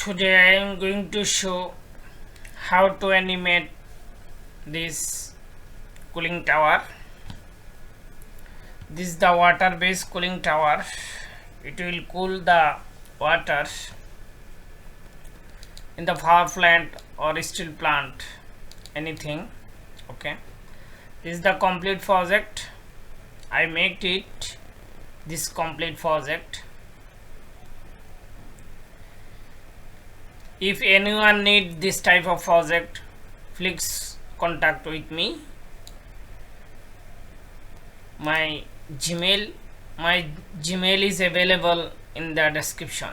Today I am going to show how to animate this cooling tower. This is the water based cooling tower. It will cool the water in the power plant or steel plant, anything. Okay, this is the complete project. I made it this complete project. If anyone need this type of project, please contact with me. My Gmail is available in the description.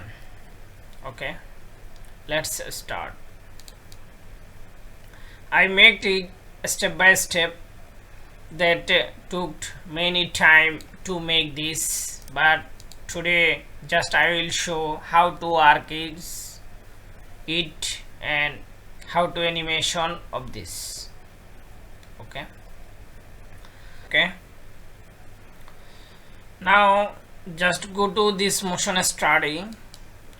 Okay, let's start. I made it step by step. That took many time to make this, but today just I will show how to work it and how to animation of this. Okay, now just go to this motion study,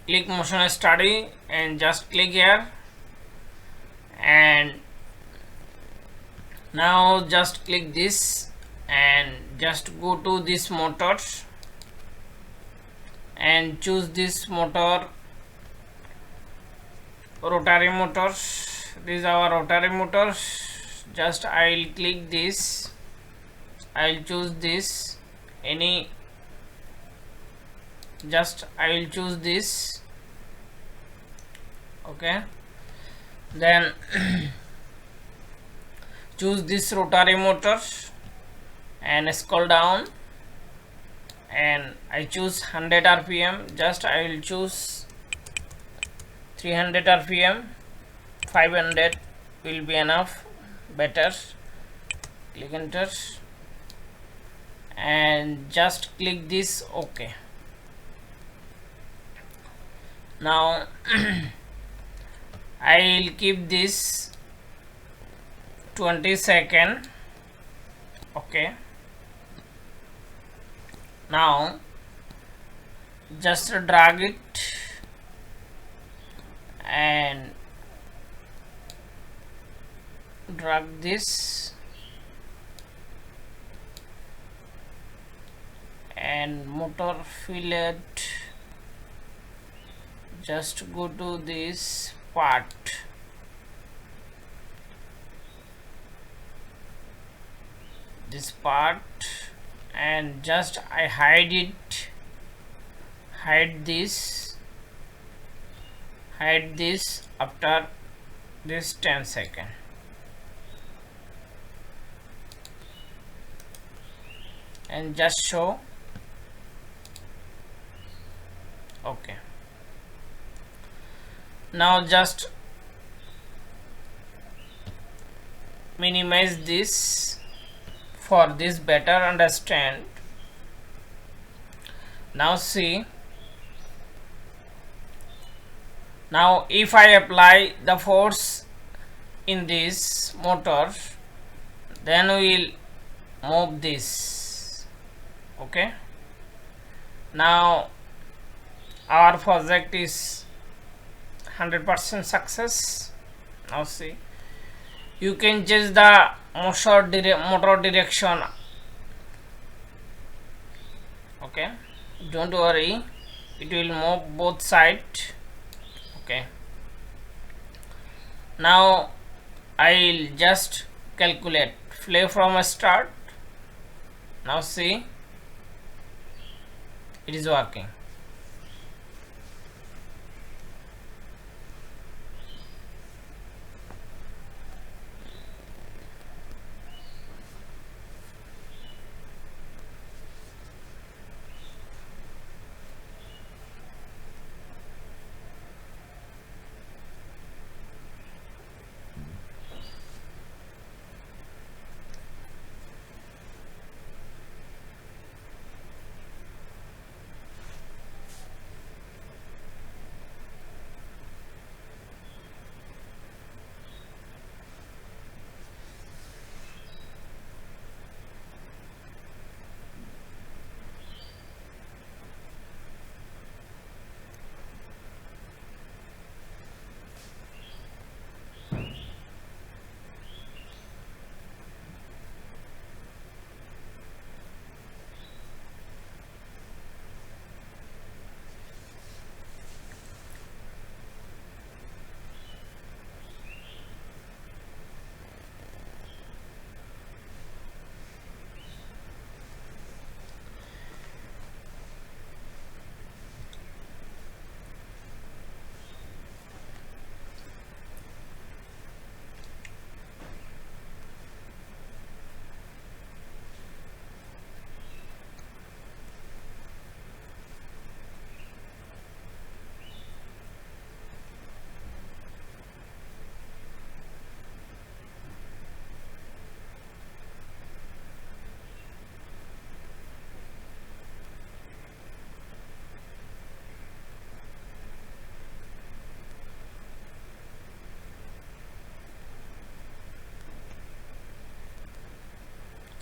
click motion study and just click here, and now just click this and just go to this motors and choose this motor, rotary motors. This is our rotary motors. Just I will click this, I will choose this, any, just I will choose this. Okay, then choose this rotary motor and scroll down and I choose 100 rpm. Just I will choose 300 rpm, 500 will be enough, better. Click enter and just click this. Okay, now I will keep this 20 seconds. Okay, now just drag it and drag this and motor fillet, just go to this part, and just I hide it, hide this after this 10 seconds. And just show. Okay, now just minimize this for this better understand. Now see, now if I apply the force in this motor, then we will move this. Okay, now our project is 100% success. Now see, you can change the motor direction. Okay, don't worry, it will move both sides. Okay, now I'll just calculate, play from a start. Now see, it is working.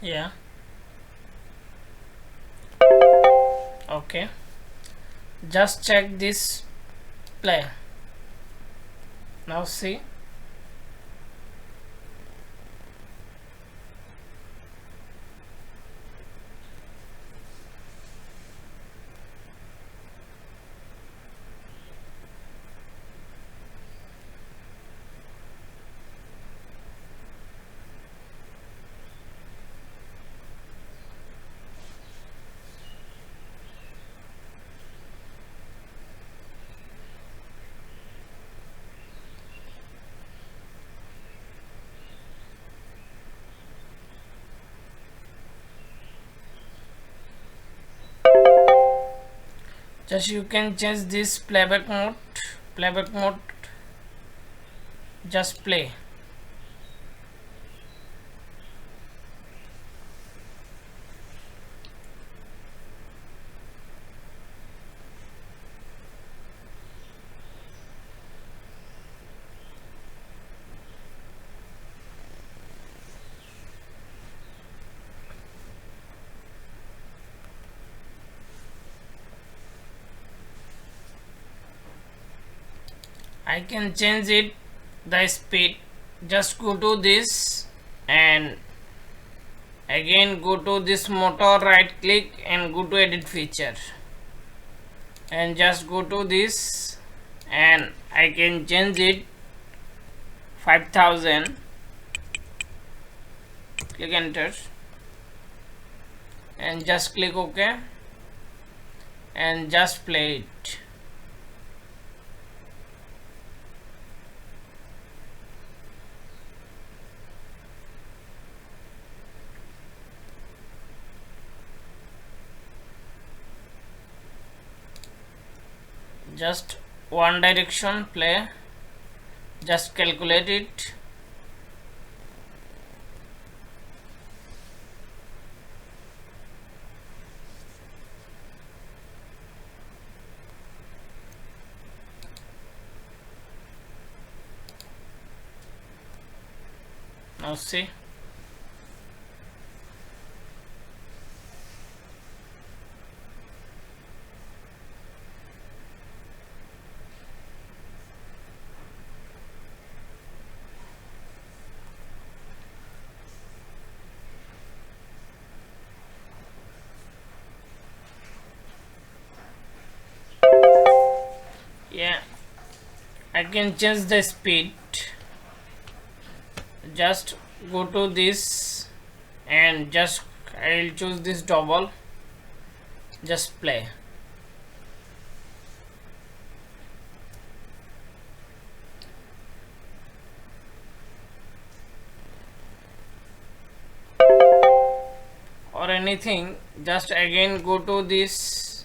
Yeah. Okay, just check this play. Now see. Just you can change this playback mode, just play. I can change it the speed. Just go to this and again go to this motor, right click and go to edit feature and just go to this and I can change it 5000. Click enter and just click OK and just play it. Just one direction play, just calculate it. Now see. Yeah, I can change the speed. Just go to this and just I'll choose this double, just play. Or anything, just again go to this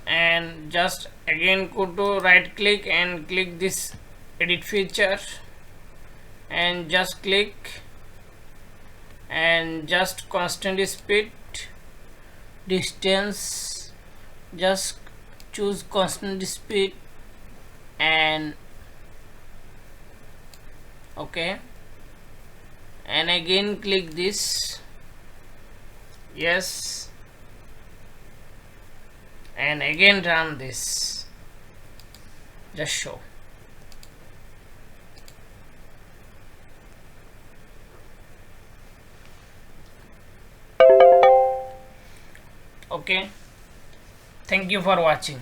and just again go to right click and click this edit feature and just click and just constant speed, distance, just choose constant speed and okay and again click this, yes, and again run this, just show. Okay, thank you for watching.